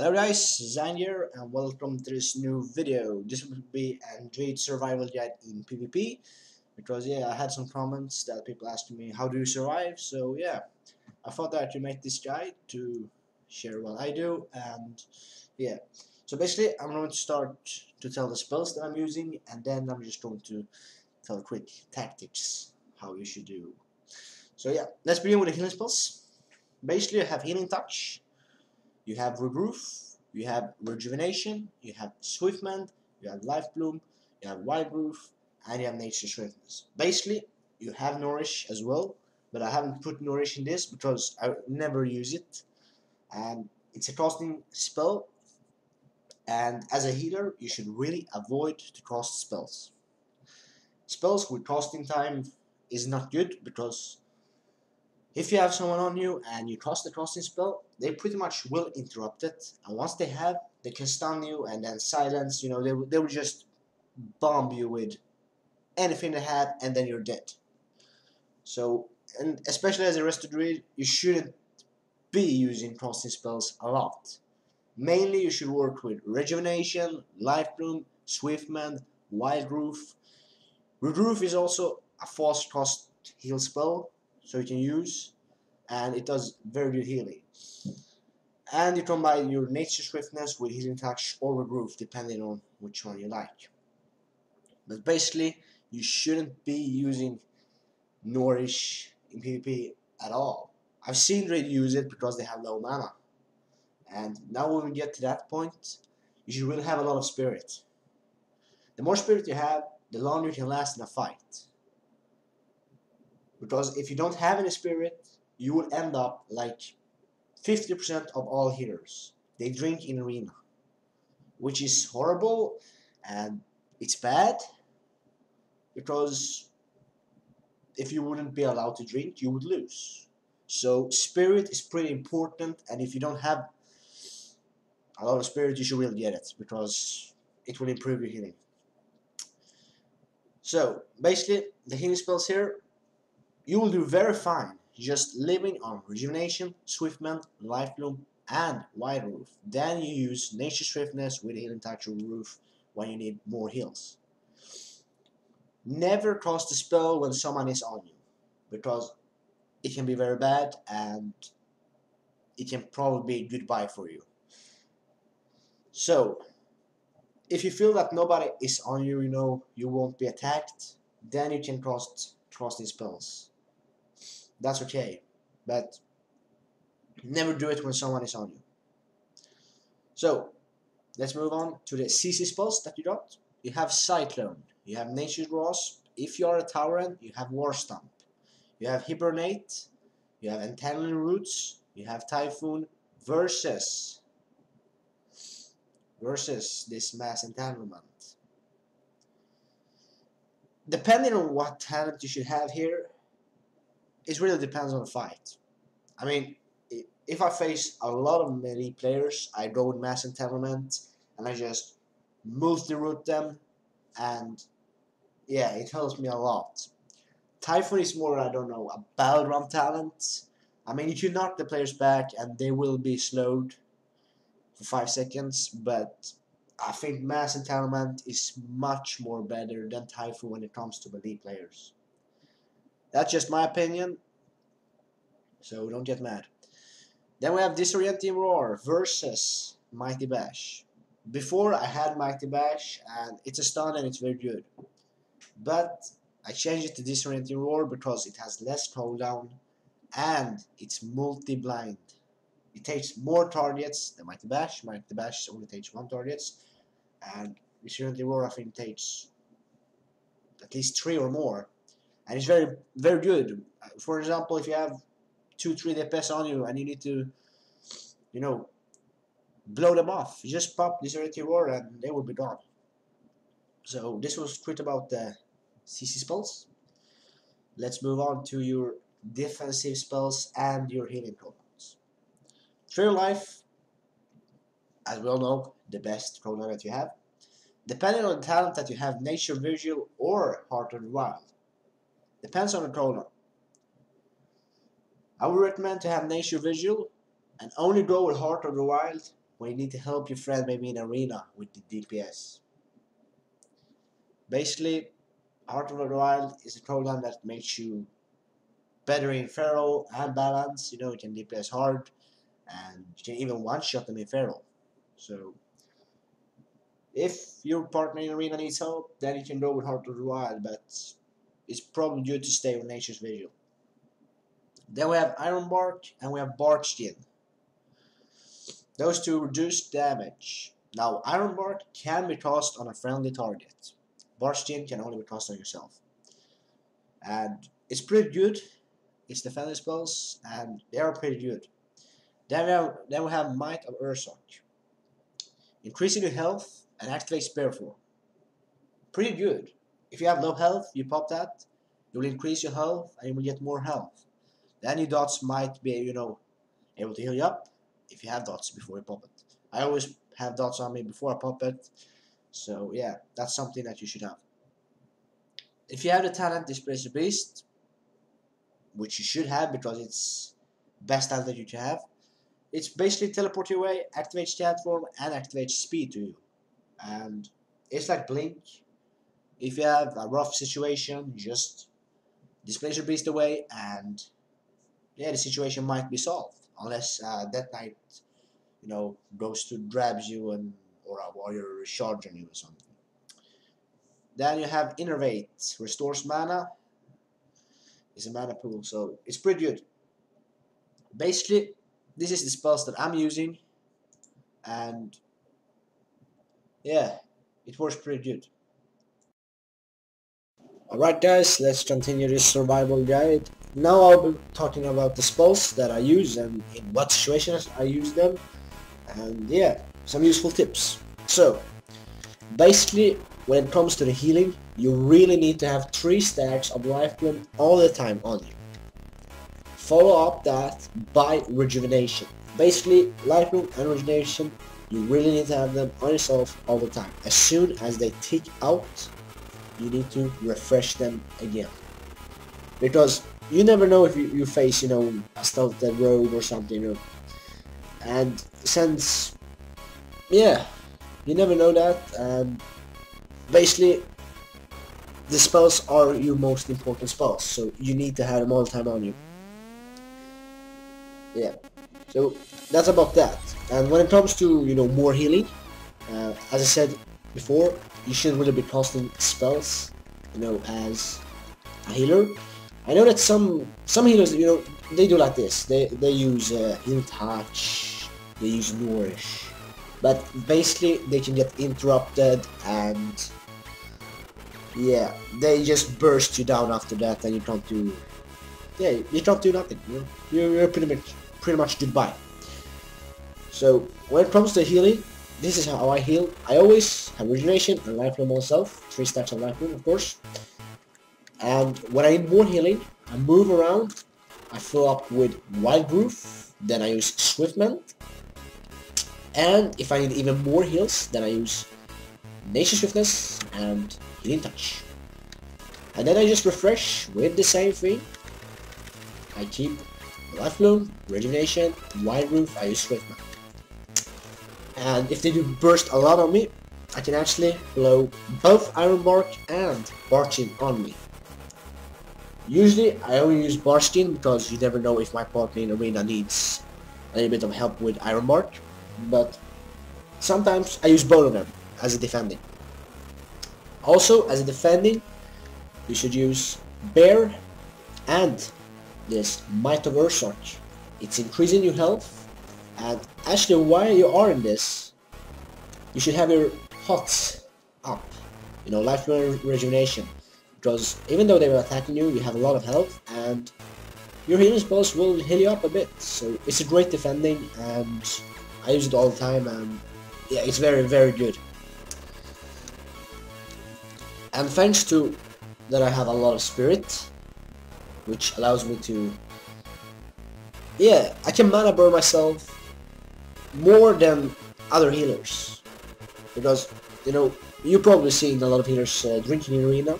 Hello guys, Zangy and welcome to this new video. This will be a Druid survival guide in PvP because I had some comments that people asking me how do you survive, so I thought that I could make this guide to share what I do. And so basically I'm going to start to tell the spells that I'm using, and then I'm just going to tell quick tactics how you should do. So let's begin with the healing spells. Basically you have Healing Touch, you have Regrowth, you have Rejuvenation, you have Swiftmend, you have Life Bloom, you have Wild Growth, and you have Nature Swiftness. Basically, you have Nourish as well, but I haven't put Nourish in this because I never use it. And it's a casting spell, and as a healer, you should really avoid to cast spells. Spells with casting time is not good because if you have someone on you and you cast the casting spell, they pretty much will interrupt it. And once they have, they can stun you and then silence. They will just bomb you with anything they have, and then you're dead. So, and especially as a rested druid, you shouldn't be using casting spells a lot. Mainly, you should work with Rejuvenation, Life Bloom, Swiftmend, Wild Growth. Regrowth is also a fast cast heal spell, so you can use, and it does very good healing. And you combine your Nature Swiftness with Healing Touch or Regrowth, depending on which one you like. But basically, you shouldn't be using Nourish in PvP at all. I've seen Druid use it because they have low mana. And now when we get to that point, you should really have a lot of spirit. The more spirit you have, the longer you can last in a fight. Because if you don't have any spirit, you will end up like 50% of all healers. They drink in arena, which is horrible, and it's bad because if you wouldn't be allowed to drink, you would lose. So spirit is pretty important, and if you don't have a lot of spirit, you should really get it because it will improve your healing. So basically, the healing spells here, you will do very fine just living on Rejuvenation, Swiftmend, Life Bloom, and Wild Growth. Then you use Nature Swiftness with Healing Touch or Roof when you need more heals. Never cast a spell when someone is on you, because it can be very bad and it can probably be goodbye for you. So, if you feel that nobody is on you, you won't be attacked, then you can cast casting spells. That's okay, but never do it when someone is on you. So, let's move on to the CC spells that you got. You have Cyclone, you have Nature's Grasp. If you are a Tauren, you have War Stomp. You have Hibernate, you have Entangling Roots, you have Typhoon versus this Mass Entanglement. Depending on what talent you should have here, it really depends on the fight. I mean, if I face a lot of melee players, I go with Mass Entanglement and I just multi-root them, and it helps me a lot. Typhoon is more, I don't know, a battleground talent. I mean, you can knock the players back and they will be slowed for 5 seconds, but I think Mass Entanglement is much more better than Typhoon when it comes to melee players. That's just my opinion, so don't get mad. Then we have Disorienting Roar versus Mighty Bash. Before I had Mighty Bash, and it's a stun and it's very good. But I changed it to Disorienting Roar because it has less cooldown and it's multi-blind. It takes more targets than Mighty Bash. Mighty Bash only takes 1 target, and Disorienting Roar I think takes at least 3 or more. And it's very, very good. For example, if you have 2-3 DPS on you and you need to, blow them off, you just pop Disorienting Roar and they will be gone. So this was quick about the CC spells. Let's move on to your defensive spells and your healing cooldowns. True Life, as we all know, the best cooldown that you have. Depending on the talent that you have, Nature Visual or Heart of the Wild. Depends on the cooldown. I would recommend to have Nature Visual and only go with Heart of the Wild when you need to help your friend maybe in arena with the DPS. Basically, Heart of the Wild is a program that makes you better in Feral and balance. You know, you can DPS hard, and you can even one-shot them in Feral. So, if your partner in arena needs help, then you can go with Heart of the Wild, but it's probably good to stay with Nature's Vigil. Then we have Iron Bark and we have Bark Skin. Those two reduce damage. Now, Iron Bark can be tossed on a friendly target. Bark Skin can only be tossed on yourself. And it's pretty good. It's defensive spells, and they are pretty good. Then we have Might of Ursoc. Increasing your health and activate Spare Form. Pretty good. If you have low health, you pop that. You will increase your health, and you will get more health. Then your dots might be, able to heal you up if you have dots before you pop it. I always have dots on me before I pop it. So yeah, that's something that you should have. If you have the talent Displace the Beast, which you should have because it's best talent that you can have, it's basically teleport you away, activates chat form, and activates speed to you. And it's like Blink. If you have a rough situation, just Displace your Beast away, and yeah, the situation might be solved. Unless Death Knight, goes to grabs you and or a warrior charging you or something. Then you have Innervate, restores mana. It's a mana pool, so it's pretty good. Basically, this is the spells that I'm using, and yeah, it works pretty good. Alright guys, let's continue this survival guide. Now I'll be talking about the spells that I use and in what situations I use them, and yeah, some useful tips. So, basically, when it comes to the healing, you really need to have 3 stacks of life bloom all the time on you. Follow up that by rejuvenation. Basically, life bloom and rejuvenation, you really need to have them on yourself all the time. As soon as they tick out, you need to refresh them again. Because you never know if you face, a stealth dead rogue or something, And since, yeah, you never know that, and basically, the spells are your most important spells, so you need to have them all the time on you. Yeah, so that's about that. And when it comes to, more healing, as I said before, you shouldn't really be casting spells, as a healer. I know that some healers, they do like this. They use Heal Touch, they use Nourish, but basically they can get interrupted, and yeah, they just burst you down after that, and you can't do, you can't do nothing. You're pretty much goodbye. So when it comes to healing, this is how I heal. I always have regeneration and life bloom myself, 3 stacks of life bloom, of course. And when I need more healing, I move around, I fill up with Wild Growth, then I use Swiftment, and if I need even more heals, then I use Nature Swiftness and Healing Touch. And then I just refresh with the same thing. I keep Life Bloom, Rejuvenation, Wild Growth, I use Swiftment. And if they do burst a lot on me, I can actually blow both Iron Bark and Barkskin on me. Usually I only use Barkskin because you never know if my partner in arena needs a little bit of help with Iron Bark, but sometimes I use both of them as a defending. Also, as a defending, you should use Bear and this Might of Ursoc. It's increasing your health, and actually while you are in this, you should have your pots up, life rejuvenation, because even though they were attacking you, you have a lot of health, and your healing spells will heal you up a bit. So it's a great defending, and I use it all the time, and yeah, it's very, very good. And thanks to that, I have a lot of spirit, which allows me to, I can mana burn myself more than other healers, because you're probably seeing a lot of healers drinking in arena,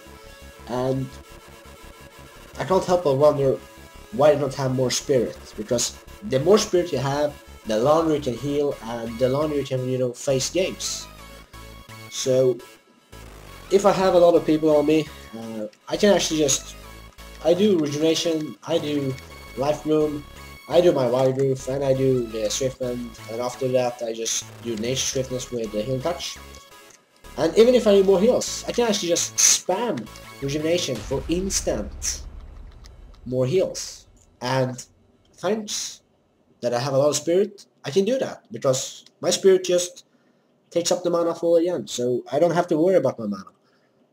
and I can't help but wonder why they don't have more spirit, because the more spirit you have, the longer you can heal, and the longer you can, you know, face games. So if I have a lot of people on me, I can actually just, I do regeneration, I do life bloom, I do my wide roof, and I do the swiftman, and after that I just do nature swiftness with the healing touch. And even if I need more heals, I can actually just spam regeneration for instant more heals. And thanks that I have a lot of spirit, I can do that, because my spirit just takes up the mana full again, so I don't have to worry about my mana.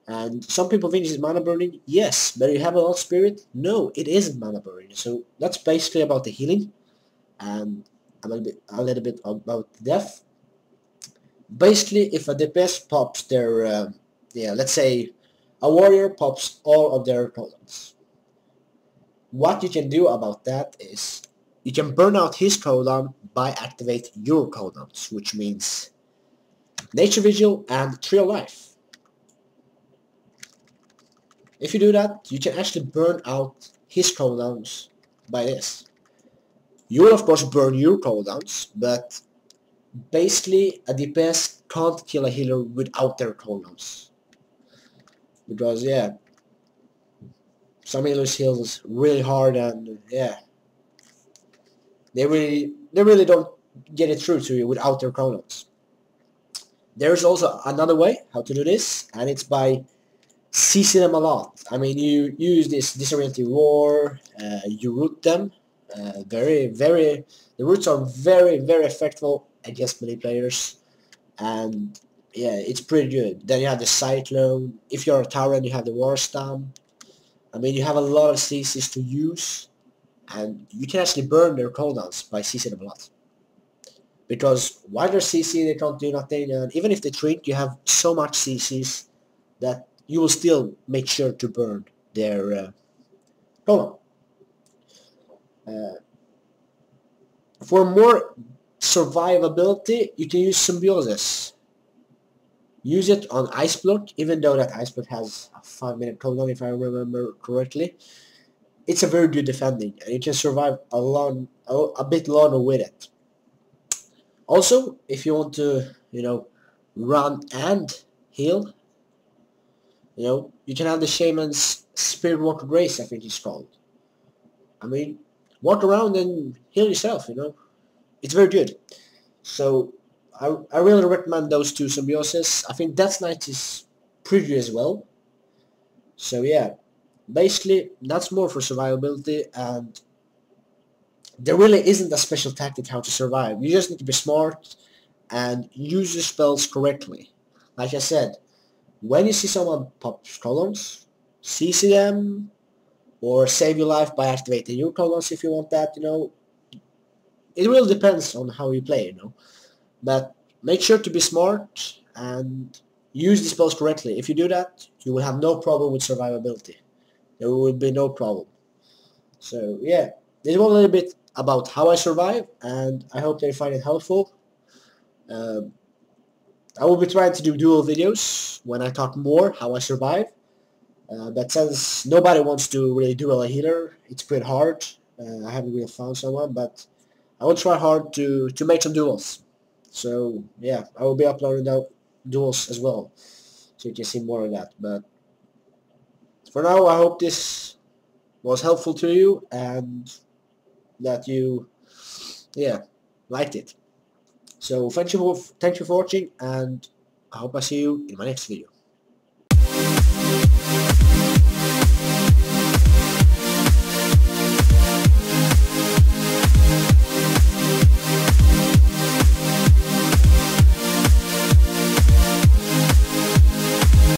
And some people think it's mana burning. Yes, but you have a lot of spirit. No, it isn't mana burning. So that's basically about the healing, and a little bit about death. Basically, if a DPS pops their, yeah, let's say a warrior pops all of their cooldowns, what you can do about that is you can burn out his cooldown by activate your cooldowns, which means Nature Vigil and Tree of Life. If you do that, you can actually burn out his cooldowns by this. You will of course burn your cooldowns, but basically a DPS can't kill a healer without their cooldowns. Because yeah, some healers heals really hard, and yeah, they really don't get it through to you without their cooldowns. There's also another way how to do this, and it's by CC them a lot. I mean, you use this disorienting roar, you root them, the roots are very effective against melee players, and yeah, it's pretty good. Then you have the cyclone. If you're a Tyrant, you have the war stam. I mean, you have a lot of CCs to use, and you can actually burn their cooldowns by CC them a lot. Because while they're CC, they can't do nothing, and even if they treat, you have so much CCs that you will still make sure to burn their cooldown. For more survivability, you can use Symbiosis. Use it on Ice Block, even though that Ice Block has a 5-minute cooldown, if I remember correctly. It's a very good defending, and you can survive a bit longer with it. Also, if you want to, you know, run and heal, you know, you can have the Shaman's Spirit Walker Grace, I think it's called. I mean, walk around and heal yourself, you know. It's very good. So, I really recommend those two Symbiosis. I think Death Knight is pretty good as well. So yeah, basically, that's more for survivability, and there really isn't a special tactic how to survive. You just need to be smart and use your spells correctly. Like I said, when you see someone pop columns, CC them, or save your life by activating your columns if you want that, you know. It really depends on how you play, you know. But make sure to be smart and use the spells correctly. If you do that, you will have no problem with survivability. There will be no problem. So yeah, this was a little bit about how I survive, and I hope they find it helpful. I will be trying to do dual videos when I talk more how I survive. But since nobody wants to really duel a healer, it's pretty hard. I haven't really found someone, but I will try hard to make some duels. So yeah, I will be uploading out duels as well, so you can see more of that. But for now, I hope this was helpful to you and that you, yeah, liked it. So thank you for watching, and I hope I see you in my next video.